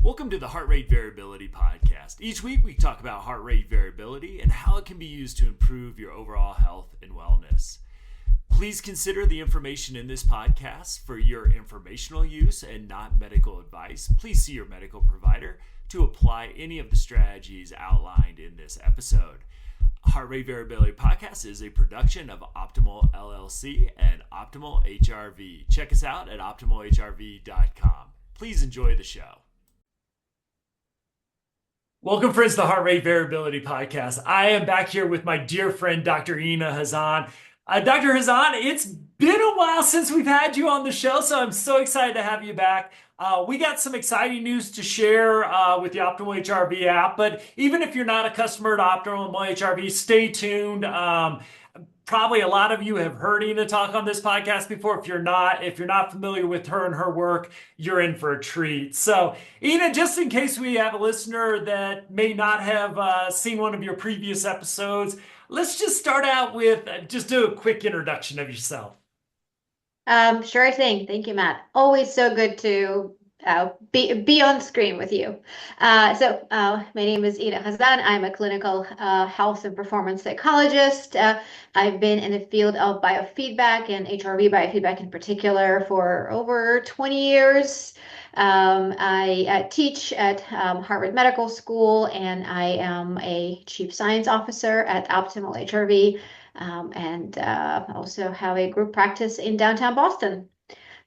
Welcome to the Heart Rate Variability Podcast. Each week we talk about heart rate variability and how it can be used to improve your overall health and wellness. Please consider the information in this podcast for your informational use and not medical advice. Please see your medical provider to apply any of the strategies outlined in this episode. Heart Rate Variability Podcast is a production of Optimal LLC and Optimal HRV. Check us out at optimalhrv.com. Please enjoy the show. Welcome, friends, to the Heart Rate Variability Podcast. I am back here with my dear friend, Dr. Ina Khazan. Dr. Khazan, it's been a while since we've had you on the show, so I'm so excited to have you back. We got some exciting news to share with the Optimal HRV app, but even if you're not a customer at Optimal HRV, stay tuned. Probably a lot of you have heard Ina talk on this podcast before. If you're not familiar with her and her work, you're in for a treat. So, Ina, just in case we have a listener that may not have seen one of your previous episodes, let's just start out with just do a quick introduction of yourself. Sure thing. Thank you, Matt. Always so good to be on screen with you. My name is Ina Khazan. I'm a clinical health and performance psychologist. I've been in the field of biofeedback and HRV biofeedback in particular for over 20 years. I teach at Harvard Medical School, and I am a chief science officer at Optimal HRV, and also have a group practice in downtown Boston.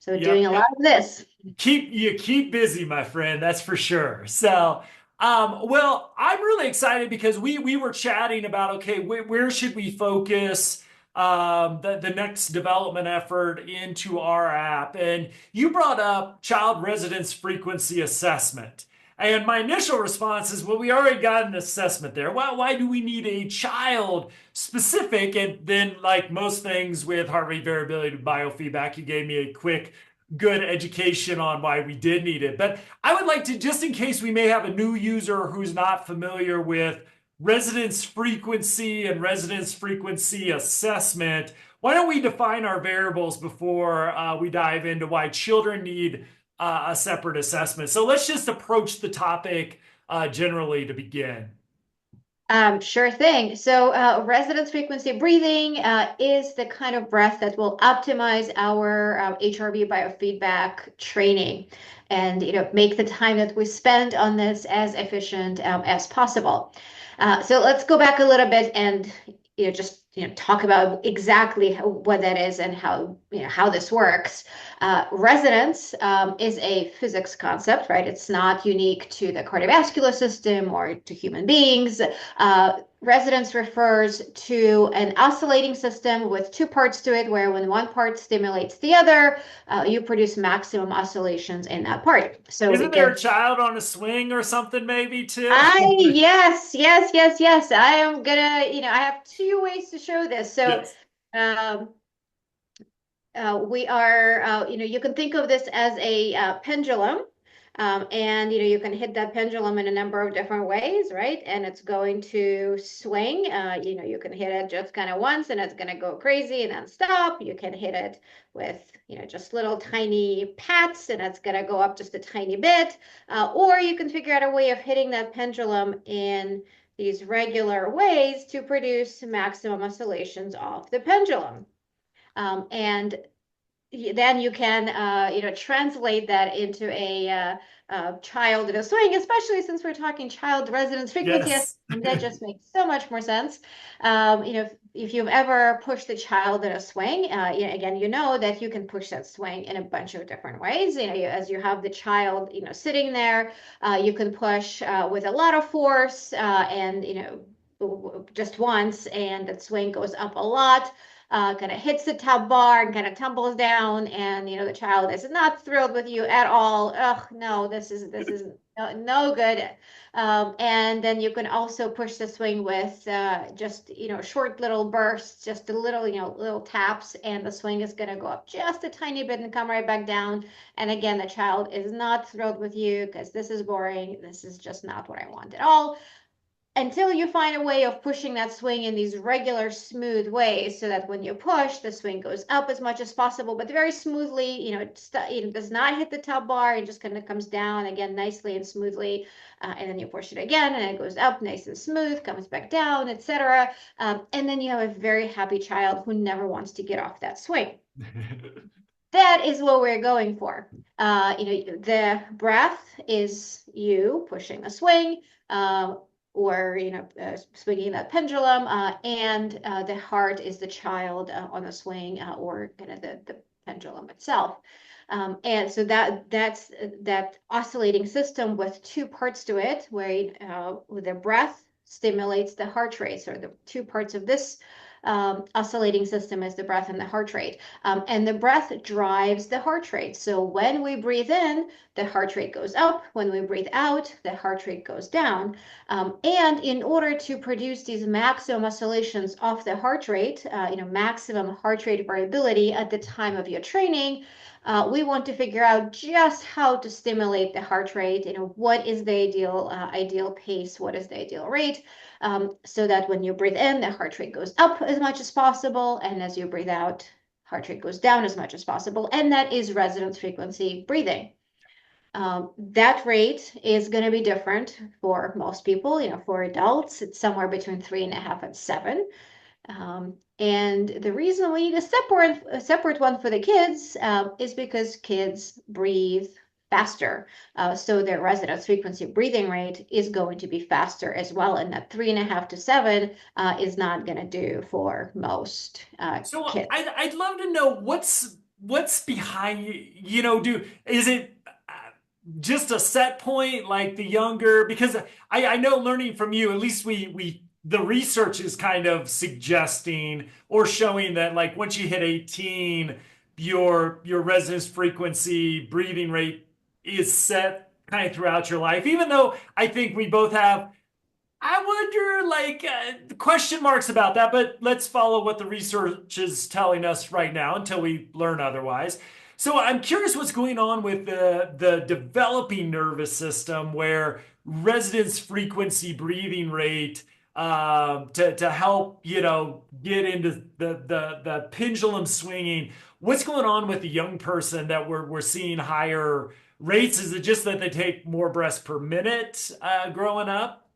So doing a lot of this. You keep busy, my friend, that's for sure. So, well, I'm really excited because we were chatting about, okay, where should we focus the next development effort into our app? And you brought up child residence frequency assessment. And my initial response is, well, we already got an assessment there. Why do we need a child specific? And then, like most things with heart rate variability to biofeedback, you gave me a quick, good education on why we did need it. But I would like to, just in case we may have a new user who's not familiar with residence frequency and residence frequency assessment, why don't we define our variables before we dive into why children need a separate assessment? So let's just approach the topic generally to begin. Sure thing. So resonance frequency breathing is the kind of breath that will optimize our HRV biofeedback training and make the time that we spend on this as efficient as possible. So let's go back a little bit and just talk about exactly what that is and how this works. Resonance is a physics concept, right? It's not unique to the cardiovascular system or to human beings. Resonance refers to an oscillating system with two parts to it, where when one part stimulates the other, you produce maximum oscillations in that part. So isn't there a child on a swing or something maybe too? Yes. I am gonna, I have two ways to show this. So yes. We are, you can think of this as a pendulum. And you can hit that pendulum in a number of different ways, right? And it's going to swing. You can hit it just kind of once and it's going to go crazy and then stop. You can hit it with just little tiny pats and it's going to go up just a tiny bit. Or you can figure out a way of hitting that pendulum in these regular ways to produce maximum oscillations of the pendulum. And then you can translate that into a child in a swing, especially since we're talking child residence frequency. Yes. And that just makes so much more sense. If you've ever pushed a child in a swing, again, you know that you can push that swing in a bunch of different ways. As you have the child sitting there, you can push with a lot of force and just once, and the swing goes up a lot. Kind of hits the top bar and kind of tumbles down, and the child is not thrilled with you at all. Oh no, this is no good. And then you can also push the swing with just short little bursts, just a little little taps, and the swing is going to go up just a tiny bit and come right back down. And again, the child is not thrilled with you because this is boring. This is just not what I want at all. until you find a way of pushing that swing in these regular smooth ways so that when you push, the swing goes up as much as possible, but very smoothly, it does not hit the top bar. It just kind of comes down again nicely and smoothly. And then you push it again and it goes up nice and smooth, comes back down, etc. And then you have a very happy child who never wants to get off that swing. That is what we're going for. The breath is you pushing a swing, or swinging that pendulum, and the heart is the child on the swing, or kind of the pendulum itself. And so that's that oscillating system with two parts to it, where the breath stimulates the heart rate. So the two parts of this oscillating system is the breath and the heart rate. And the breath drives the heart rate. So when we breathe in, the heart rate goes up. When we breathe out, the heart rate goes down. And in order to produce these maximum oscillations of the heart rate, maximum heart rate variability at the time of your training, we want to figure out just how to stimulate the heart rate. What is the ideal pace? What is the ideal rate? So that when you breathe in, the heart rate goes up as much as possible, and as you breathe out, heart rate goes down as much as possible, and that is resonance frequency breathing. That rate is going to be different for most people. For adults, it's somewhere between 3.5 and 7. And the reason we need a separate one for the kids is because kids breathe faster. So their resonance frequency breathing rate is going to be faster as well. And that 3.5 to 7 is not going to do for most So kids. I'd love to know what's behind is it just a set point like the younger, because I know learning from you, at least we the research is kind of suggesting or showing that like once you hit 18, your resonance frequency breathing rate is set kind of throughout your life, even though I think we both have, I wonder, like, question marks about that, but let's follow what the research is telling us right now until we learn otherwise. So I'm curious what's going on with the developing nervous system where resonance frequency breathing rate to help, get into the pendulum swinging. What's going on with the young person that we're seeing higher rates? Is it just that they take more breaths per minute growing up?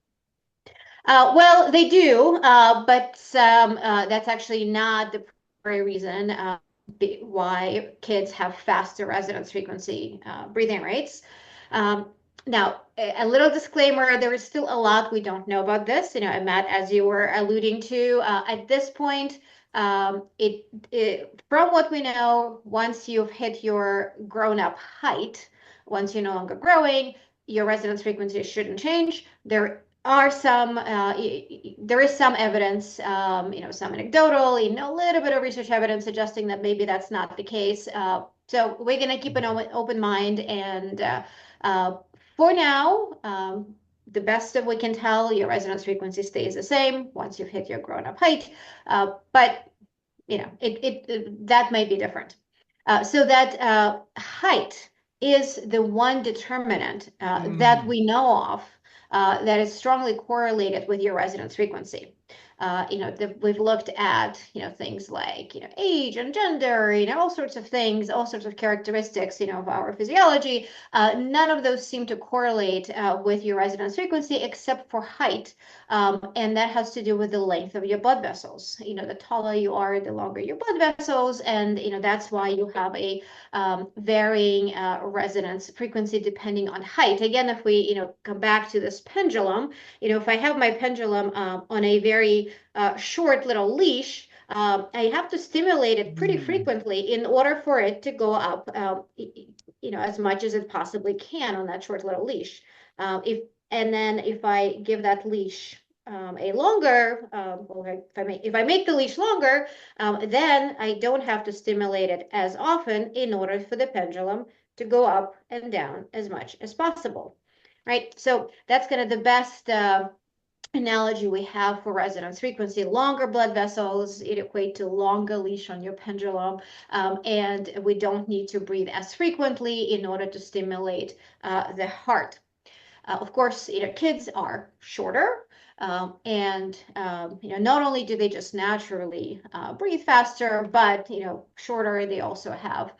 Well, they do, but that's actually not the primary reason why kids have faster resonance frequency breathing rates. Um, Now, a little disclaimer, there is still a lot we don't know about this. Matt, as you were alluding to, at this point, from what we know, once you've hit your grown-up height, once you're no longer growing, your resonance frequency shouldn't change. There is some evidence, some anecdotal, a little bit of research evidence suggesting that maybe that's not the case. So we're going to keep an open mind. And for now, the best that we can tell, your resonance frequency stays the same once you've hit your grown-up height. But that may be different. So that height is the one determinant that Mm. we know of that is strongly correlated with your resonance frequency. We've looked at, things like, age and gender, all sorts of things, all sorts of characteristics, of our physiology. None of those seem to correlate with your resonance frequency except for height. And that has to do with the length of your blood vessels. The taller you are, the longer your blood vessels. And, that's why you have a varying resonance frequency depending on height. Again, if we, come back to this pendulum, if I have my pendulum on a very short little leash, I have to stimulate it pretty Mm. frequently in order for it to go up, as much as it possibly can on that short little leash. If I give that leash a longer, or if I make the leash longer, then I don't have to stimulate it as often in order for the pendulum to go up and down as much as possible, right? So that's kind of the best analogy we have for resonance frequency. Longer blood vessels, it equate to longer leash on your pendulum, and we don't need to breathe as frequently in order to stimulate the heart. Of course, kids are shorter. And not only do they just naturally breathe faster, but shorter. They also have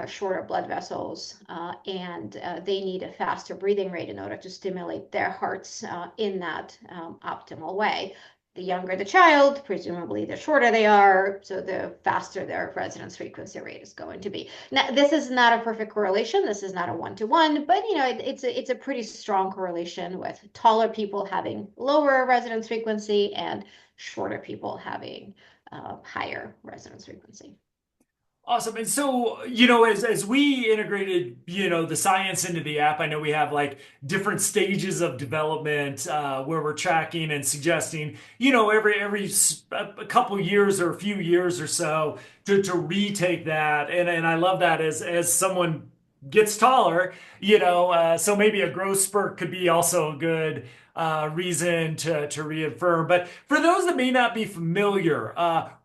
shorter blood vessels, and they need a faster breathing rate in order to stimulate their hearts in that optimal way. The younger the child, presumably the shorter they are, so the faster their resonance frequency rate is going to be. Now, this is not a perfect correlation. This is not a one-to-one, but it's a pretty strong correlation with taller people having lower resonance frequency and shorter people having higher resonance frequency. Awesome. And so, as we integrated, the science into the app, I know we have like different stages of development where we're tracking and suggesting, a couple years or a few years or so to retake that. And I love that as someone gets taller, so maybe a growth spurt could be also a good reason to reaffirm. But for those that may not be familiar,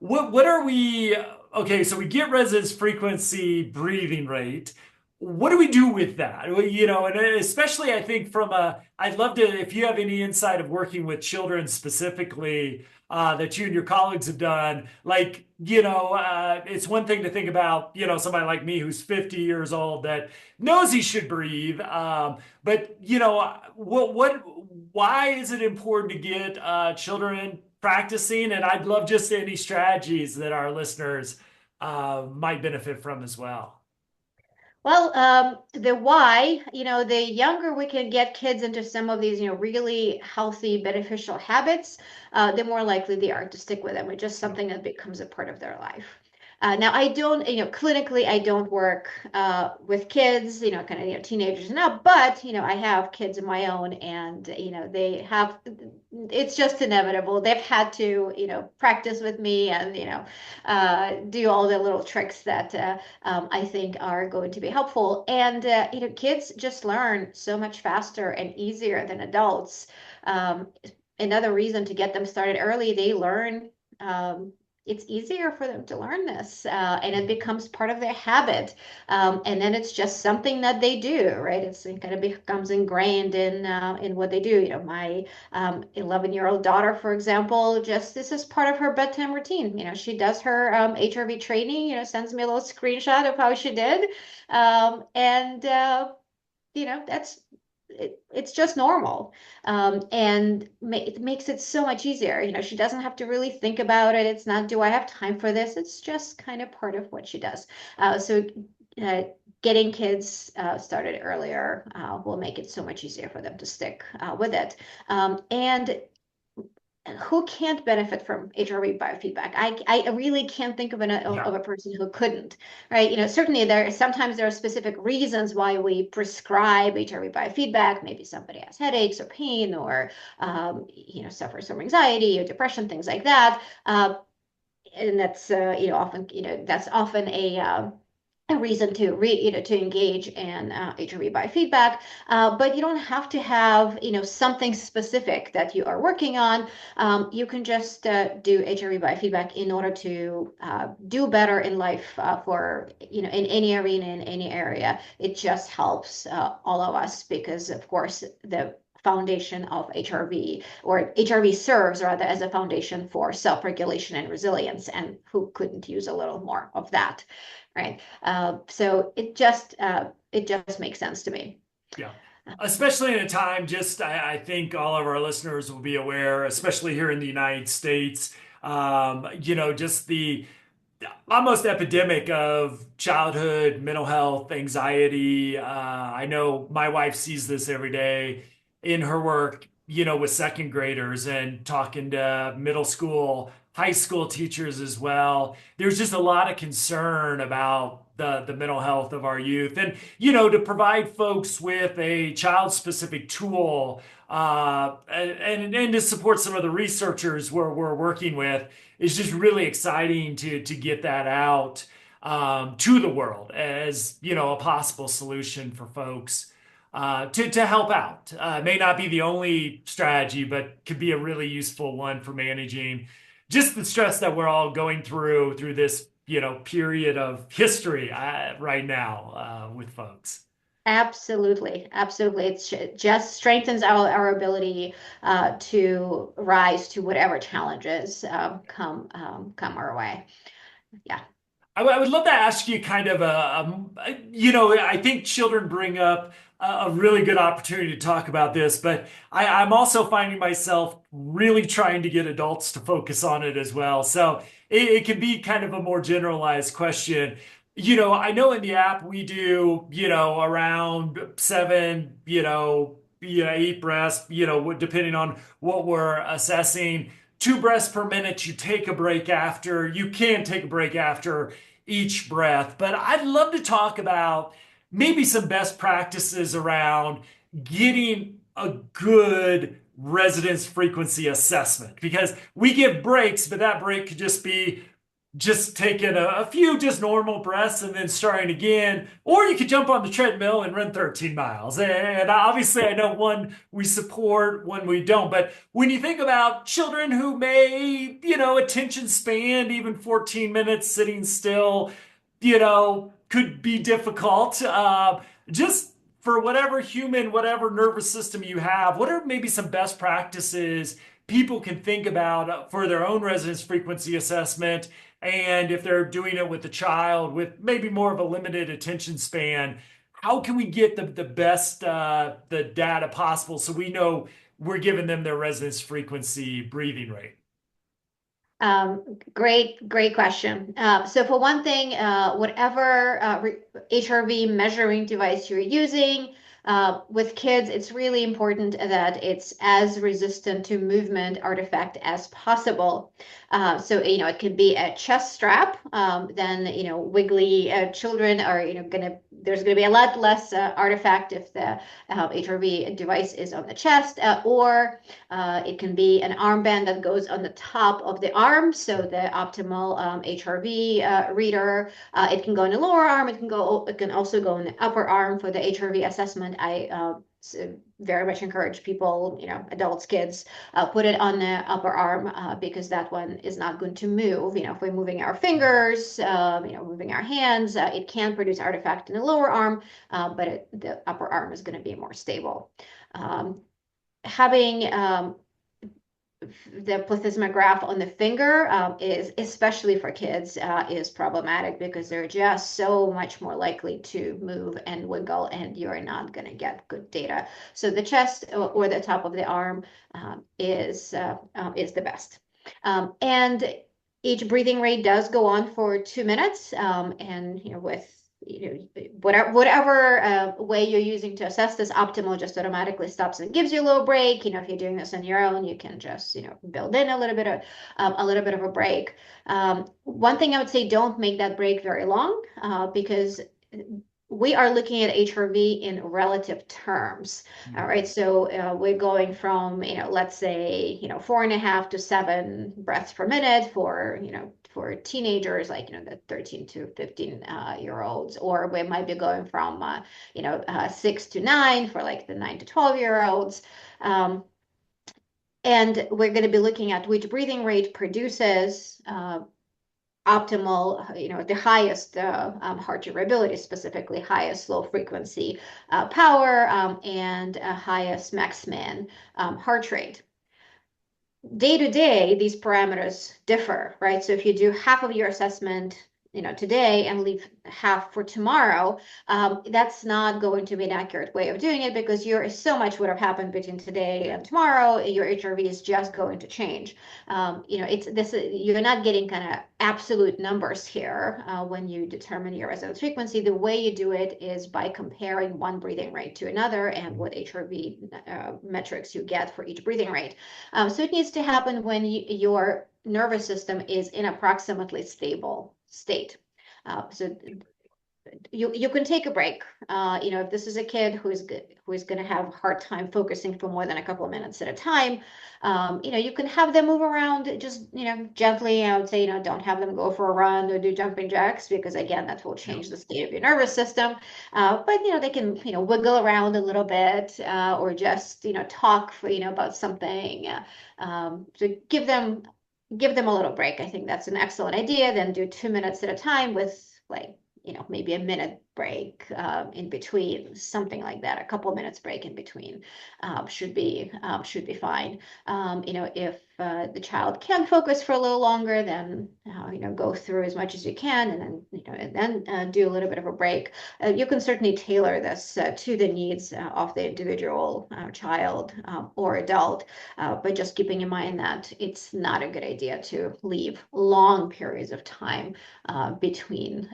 what are we? Okay, so we get resonance frequency, breathing rate. What do we do with that? Well, and especially I think I'd love to, if you have any insight of working with children specifically that you and your colleagues have done, like, it's one thing to think about, somebody like me who's 50 years old that knows he should breathe. But, why is it important to get children practicing? And I'd love just any strategies that our listeners might benefit from as well. Well, the why, the younger we can get kids into some of these, really healthy, beneficial habits, the more likely they are to stick with them. It's just something that becomes a part of their life. Now, I don't, clinically, I don't work with kids, kind of, teenagers now, but, I have kids of my own and, it's just inevitable. They've had to, practice with me and, do all the little tricks that I think are going to be helpful. And, kids just learn so much faster and easier than adults. Another reason to get them started early, they learn. It's easier for them to learn this, and it becomes part of their habit. And then it's just something that they do, right? It kind of becomes ingrained in what they do. My 11-year-old daughter, for example, just this is part of her bedtime routine. She does her HRV training. Sends me a little screenshot of how she did, and that's it's just normal, and it makes it so much easier. She doesn't have to really think about it. It's not, do I have time for this? It's just kind of part of what she does. So uh, getting kids started earlier will make it so much easier for them to stick with it. And who can't benefit from HRV biofeedback? I really can't think of Yeah. of a person who couldn't, right? Certainly sometimes there are specific reasons why we prescribe HRV biofeedback. Maybe somebody has headaches or pain or, suffers from anxiety or depression, things like that. And that's, often, that's often a reason to to engage in HRV biofeedback, but you don't have to have something specific that you are working on. You can just do HRV biofeedback in order to do better in life for in any arena, in any area. It just helps all of us because, of course, the foundation of HRV, or HRV serves rather as a foundation for self-regulation and resilience, and who couldn't use a little more of that, right? So it just makes sense to me. Yeah. Especially in a time, just I think all of our listeners will be aware, especially here in the United States, just the almost epidemic of childhood mental health, anxiety. I know my wife sees this every day in her work, with second graders and talking to middle school, high school teachers as well. There's just a lot of concern about the mental health of our youth. And, to provide folks with a child specific tool and to support some of the researchers we're working with is just really exciting to get that out to the world as a possible solution for folks to help out. May not be the only strategy, but could be a really useful one for managing just the stress that we're all going through this period of history right now with folks. Absolutely, absolutely. Just strengthens our ability to rise to whatever challenges come our way. Yeah. I would love to ask you kind of I think children bring up a really good opportunity to talk about this, but I'm also finding myself really trying to get adults to focus on it as well. So it can be kind of a more generalized question. I know in the app we do, around seven, eight breaths, depending on what we're assessing. 2 breaths per minute. You take a break after. You can take a break after each breath. But I'd love to talk about maybe some best practices around getting a good resonance frequency assessment because we give breaks, but that break could just be just taking a few just normal breaths and then starting again. Or you could jump on the treadmill and run 13 miles. And obviously, I know one we support, one we don't. But when you think about children who may, attention span, even 14 minutes sitting still, could be difficult. Just for whatever human, whatever nervous system you have, what are maybe some best practices people can think about for their own resonance frequency assessment? And if they're doing it with a child with maybe more of a limited attention span, how can we get the best the data possible so we know we're giving them their resonance frequency breathing rate? Great question. So for one thing, whatever HRV measuring device you're using, with kids, it's really important that it's as resistant to movement artifact as possible. So, it could be a chest strap, then, wiggly children are, there's gonna be a lot less artifact if the HRV device is on the chest, or it can be an armband that goes on the top of the arm, so the optimal HRV reader. It can go in the lower arm. It can also go in the upper arm for the HRV assessment. I very much encourage people, adults, kids, put it on the upper arm because that one is not going to move. If we're moving our fingers, moving our hands, it can produce artifact in the lower arm, but the upper arm is going to be more stable. Having the plethysmograph on the finger is, especially for kids, is problematic because they're just so much more likely to move and wiggle, and you're not going to get good data. So the chest or the top of the arm is the best. And each breathing rate does go on for 2 minutes, and with whatever way you're using to assess this, optimal just automatically stops and gives you a little break. If you're doing this on your own, you can just build in a little bit of a break. One thing I would say, don't make that break very long because we are looking at HRV in relative terms. All right, so we're going from let's say 4.5 to 7 breaths per minute for teenagers, like the 13 to 15 year olds, or we might be going from 6 to 9 for like the 9 to 12 year olds. And we're going to be looking at which breathing rate produces optimal, the highest heart variability, specifically highest low frequency power, and highest max min heart rate. Day to day, these parameters differ, right? So if you do half of your assessment, today and leave half for tomorrow, that's not going to be an accurate way of doing it because so much would have happened between today and tomorrow. Your HRV is just going to change. You're not getting kind of absolute numbers here when you determine your resonance frequency. The way you do it is by comparing one breathing rate to another and what HRV metrics you get for each breathing rate. So it needs to happen when your nervous system is in approximately stable state. So you can take a break. If this is a kid who is going to have a hard time focusing for more than a couple of minutes at a time, you can have them move around just gently. I would say don't have them go for a run or do jumping jacks because again that will change the state of your nervous system. But they can wiggle around a little bit or just talk about something. So give them a little break. I think that's an excellent idea. Then do 2 minutes at a time with like maybe a minute break in between, something like that. A couple minutes break in between should be fine. If the child can focus for a little longer, then go through as much as you can, and then do a little bit of a break. You can certainly tailor this to the needs of the individual child or adult, but just keeping in mind that it's not a good idea to leave long periods of time between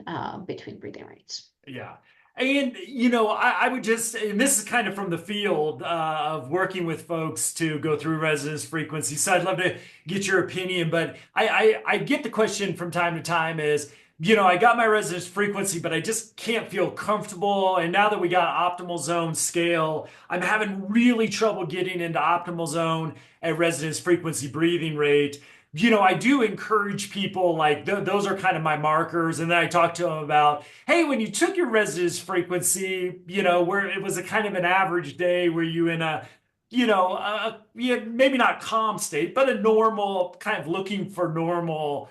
breathing rates. Yeah. And, I would just, and this is kind of from the field of working with folks to go through resonance frequency. So I'd love to get your opinion, but I get the question from time to time is, I got my resonance frequency, but I just can't feel comfortable. And now that we got optimal zone scale, I'm having really trouble getting into optimal zone at resonance frequency breathing rate. I do encourage people like those are kind of my markers. And then I talk to them about, hey, when you took your resonance frequency, where it was a kind of an average day, were you in a, yeah, maybe not calm state, but a normal kind of looking for normal,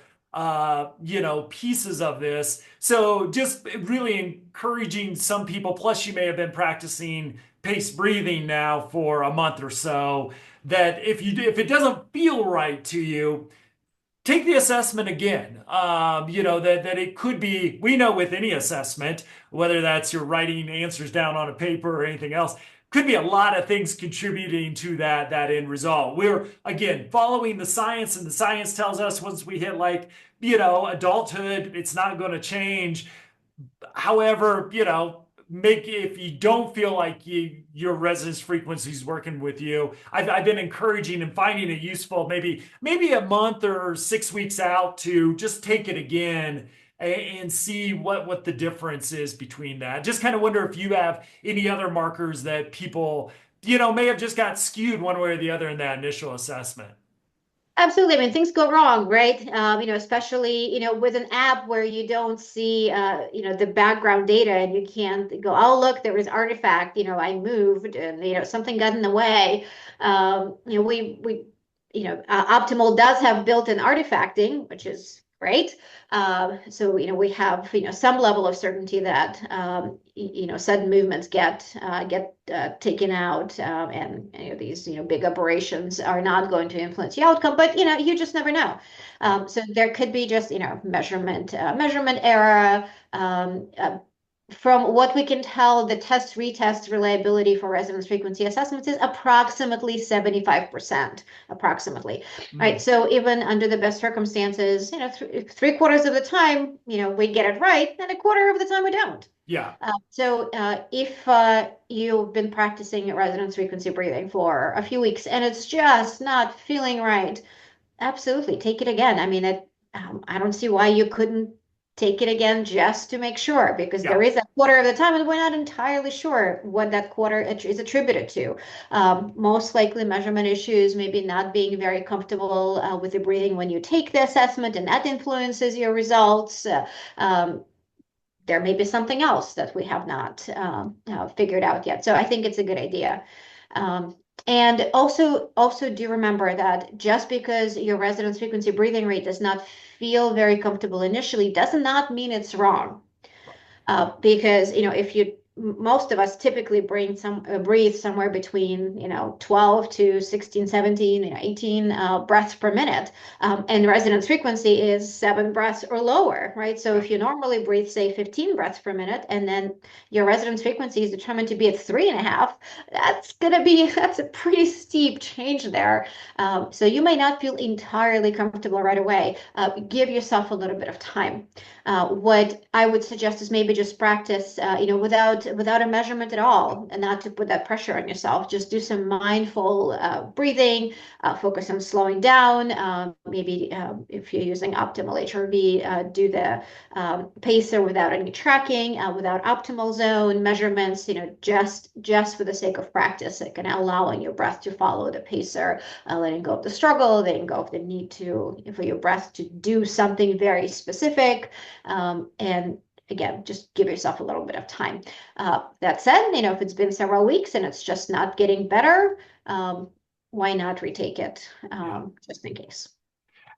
pieces of this. So just really encouraging some people, plus you may have been practicing paced breathing now for a month or so, that if it doesn't feel right to you, take the assessment again. That it could be, we know with any assessment, whether that's you're writing answers down on a paper or anything else, could be a lot of things contributing to that end result. We're again following the science, and the science tells us once we hit like, adulthood, it's not going to change. However, make if you don't feel like your resonance frequency is working with you, I've been encouraging and finding it useful, maybe a month or 6 weeks out to just take it again and see what the difference is between that. Just kind of wonder if you have any other markers that people may have just got skewed one way or the other in that initial assessment. Absolutely. I mean, things go wrong, right? Especially, with an app where you don't see, the background data, and you can't go, oh, look, there was artifact, I moved and, something got in the way. Optimal does have built-in artifacting, which is great. So, we have, some level of certainty that, sudden movements get taken out, and these, big operations are not going to influence the outcome, but, you just never know. So there could be just, measurement error. From what we can tell, the test retest reliability for resonance frequency assessments is approximately 75%, approximately. Right. So even under the best circumstances, three-quarters of the time, we get it right, and a quarter of the time we don't. Yeah. So if you've been practicing resonance frequency breathing for a few weeks and it's just not feeling right, absolutely take it again. I mean, I don't see why you couldn't take it again just to make sure, because Yeah. there is a quarter of the time and we're not entirely sure what that quarter is attributed to. Most likely measurement issues, maybe not being very comfortable with the breathing when you take the assessment, and that influences your results. There may be something else that we have not figured out yet. So I think it's a good idea. And also do remember that just because your resonance frequency breathing rate does not feel very comfortable initially does not mean it's wrong. Because if most of us typically breathe somewhere between 12 to 16, 17, 18 breaths per minute, and resonance frequency is 7 breaths or lower, right? So if you normally breathe, say, 15 breaths per minute, and then your resonance frequency is determined to be at 3.5, that's a pretty steep change there. So you may not feel entirely comfortable right away. Give yourself a little bit of time. What I would suggest is maybe just practice, without a measurement at all, and not to put that pressure on yourself. Just do some mindful breathing, focus on slowing down. Maybe if you're using optimal HRV, do the pacer without any tracking, without optimal zone measurements, just for the sake of practice, like, and allowing your breath to follow the pacer, letting go of the struggle, letting go of the need for your breath to do something very specific. And again, just give yourself a little bit of time. That said, if it's been several weeks and it's just not getting better, why not retake it, just in case?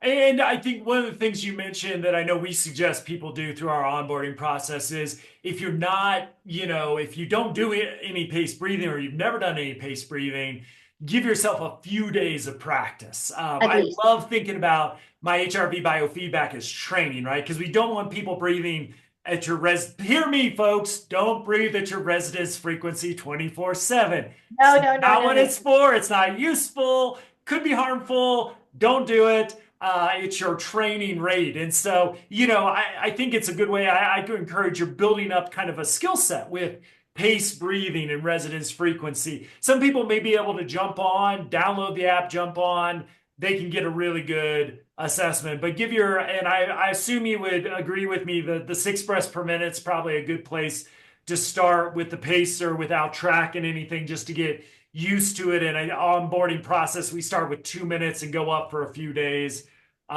And I think one of the things you mentioned that I know we suggest people do through our onboarding process is if you're not, if you don't do any paced breathing or you've never done any paced breathing, give yourself a few days of practice. At I least. love thinking about my HRV biofeedback as training, right? Because we don't want people breathing at your hear me, folks, don't breathe at your residence frequency 24/7. It's No, no, no, not no, what no. it's for. It's not useful, could be harmful. Don't do it. It's your training rate. And so, I think it's a good way. I do encourage you building up kind of a skill set with pace breathing and resonance frequency. Some people may be able to jump on, download the app, jump on. They can get a really good assessment. But and I assume you would agree with me that the 6 breaths per minute is probably a good place to start with the pacer without tracking anything just to get used to it. And an onboarding process, we start with 2 minutes and go up for a few days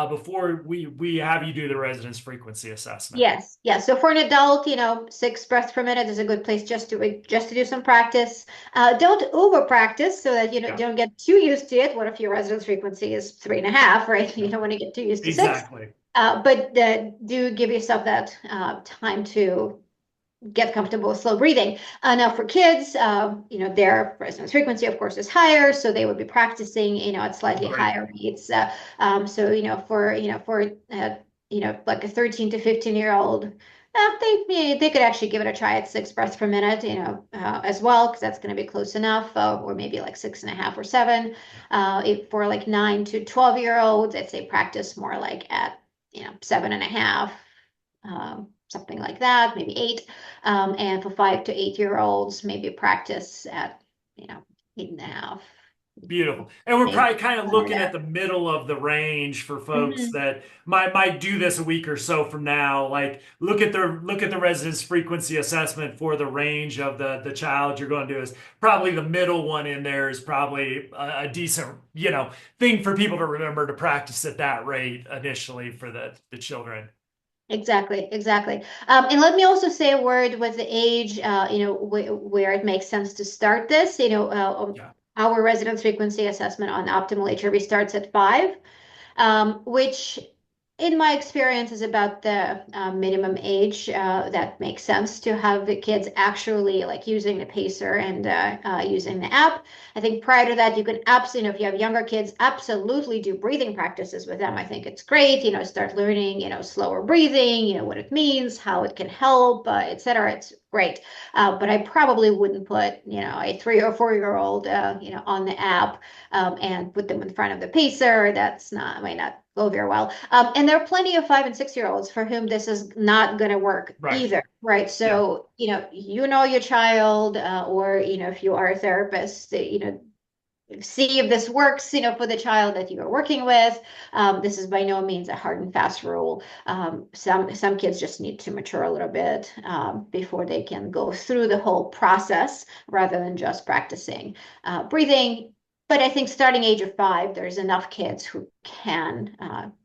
before we have you do the residence frequency assessment. Yes, yes. So for an adult, 6 breaths per minute is a good place just to do some practice. Don't over practice so that Yeah, don't get too used to it. What if your resonance frequency is 3.5, right? You yeah, don't want to get too used to six. exactly. But do give yourself that time to get comfortable with slow breathing. Now for kids, their resonance frequency, of course, is higher, so they would be practicing, at slightly Great. higher rates. So like a 13 to 15-year-old, they could actually give it a try at 6 breaths per minute, as well, because that's going to be close enough, or maybe like 6.5 or 7. If for like 9 to 12-year-olds, I'd say practice more like at 7.5. Something like that, maybe 8. And for 5 to 8-year-olds, maybe practice at, 8.5, Beautiful. And we're maybe probably kind of under looking at that. the middle of the range for folks Mhm. that might do this a week or so from now. Like look at the residence frequency assessment for the range of the child you're going to do is probably the middle one in there is probably a decent, thing for people to remember to practice at that rate initially for the children. Exactly, exactly. And let me also say a word with the age, where it makes sense to start this. Yeah. Our residence frequency assessment on optimal HRV starts at 5, which in my experience is about the minimum age that makes sense to have the kids actually like using the pacer and using the app. I think prior to that, you can absolutely, if you have younger kids, absolutely do breathing practices with them. I think it's great, start learning, slower breathing, what it means, how it can help, etc. It's great. But I probably wouldn't put, a 3 or 4-year-old, on the app and put them in front of the pacer. Might not go very well. And there are plenty of 5 and 6-year-olds for whom this is not going to work Right. either, right? Yeah. So, your child, or, if you are a therapist, see if this works, for the child that you are working with. This is by no means a hard and fast rule. Some kids just need to mature a little bit before they can go through the whole process rather than just practicing breathing. But I think starting age of 5, there's enough kids who can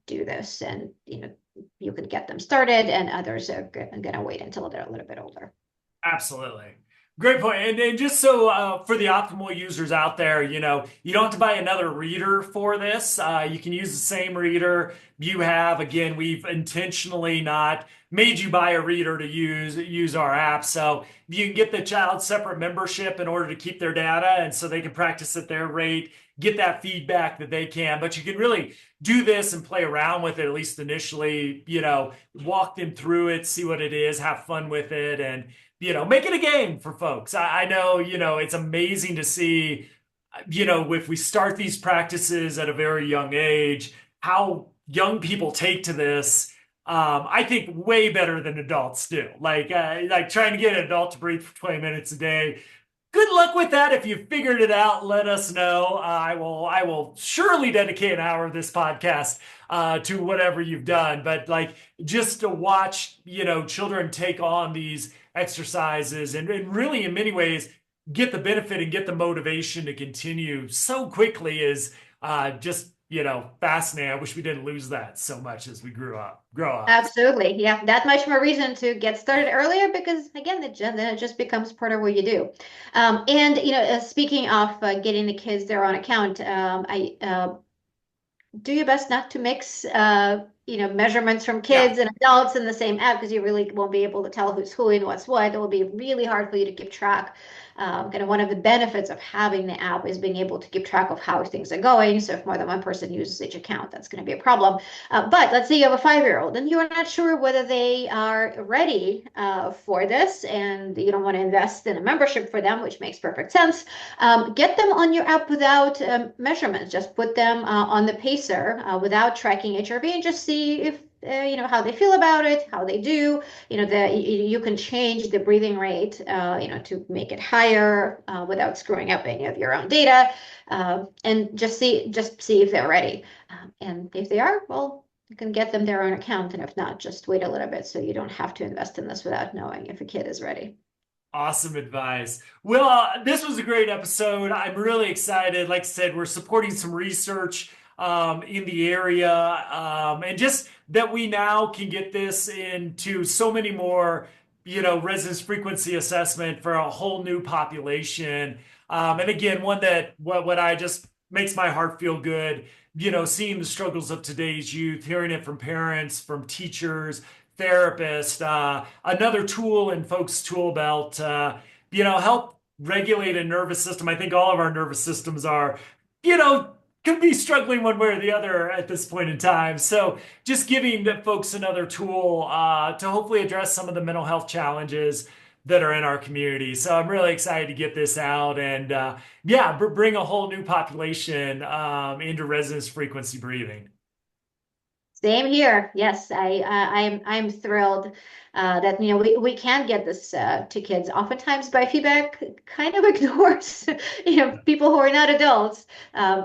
do this, and you could get them started, and others are going to wait until they're a little bit older. Absolutely. Great point. And just so for the optimal users out there, you don't have to buy another reader for this. You can use the same reader you have. Again, we've intentionally not made you buy a reader to use our app. So you can get the child separate membership in order to keep their data and so they can practice at their rate, get that feedback that they can. But you can really do this and play around with it, at least initially, walk them through it, see what it is, have fun with it, and make it a game for folks. I know, it's amazing to see, if we start these practices at a very young age, how young people take to this. I think way better than adults do. Like trying to get an adult to breathe for 20 minutes a day. Good luck with that. If you figured it out, let us know. I will surely dedicate an hour of this podcast to whatever you've done. But like just to watch, children take on these exercises and really in many ways get the benefit and get the motivation to continue so quickly is just fascinating. I wish we didn't lose that so much as we grow up. Absolutely. Yeah, that much more reason to get started earlier because again, then it just becomes part of what you do. And speaking of getting the kids their own account, I do your best not to mix, measurements from Yeah. kids and adults in the same app because you really won't be able to tell who's who and what's what. It will be really hard for you to keep track. Kind of one of the benefits of having the app is being able to keep track of how things are going. So if more than one person uses each account, that's going to be a problem. But let's say you have a 5-year-old and you're not sure whether they are ready for this, and you don't want to invest in a membership for them, which makes perfect sense. Get them on your app without measurements. Just put them on the pacer without tracking HRV and just see if how they feel about it, how they do. You can change the breathing rate, to make it higher without screwing up any of your own data, and just see if they're ready. And if they are, well, you can get them their own account, and if not, just wait a little bit so you don't have to invest in this without knowing if a kid is ready. Awesome advice. Well, this was a great episode. I'm really excited. Like I said, we're supporting some research in the area, and just that we now can get this into so many more, resonance frequency assessment for a whole new population. And again, one that what I just makes my heart feel good. Seeing the struggles of today's youth, hearing it from parents, from teachers, therapist, another tool in folks' tool belt, help regulate a nervous system. I think all of our nervous systems are, you know, could be struggling one way or the other at this point in time. So just giving the folks another tool to hopefully address some of the mental health challenges that are in our community. So I'm really excited to get this out and bring a whole new population into resonance frequency breathing. Same here. Yes, I'm thrilled that we can get this to kids. Oftentimes, biofeedback kind of ignores people who are not adults.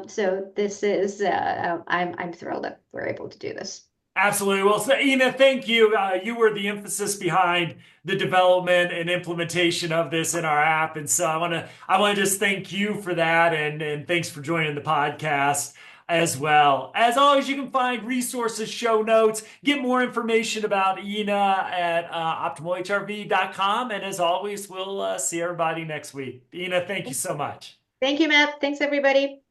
So this is I'm thrilled that we're able to do this. Absolutely. Well, so, Ina, thank you. You were the emphasis behind the development and implementation of this in our app, and so I want to just thank you for that, and thanks for joining the podcast as well. As always, you can find resources, show notes, get more information about Ina at optimalhrv.com, and as always, we'll see everybody next week. Ina, thank you so much. Thank you, Matt. Thanks, everybody.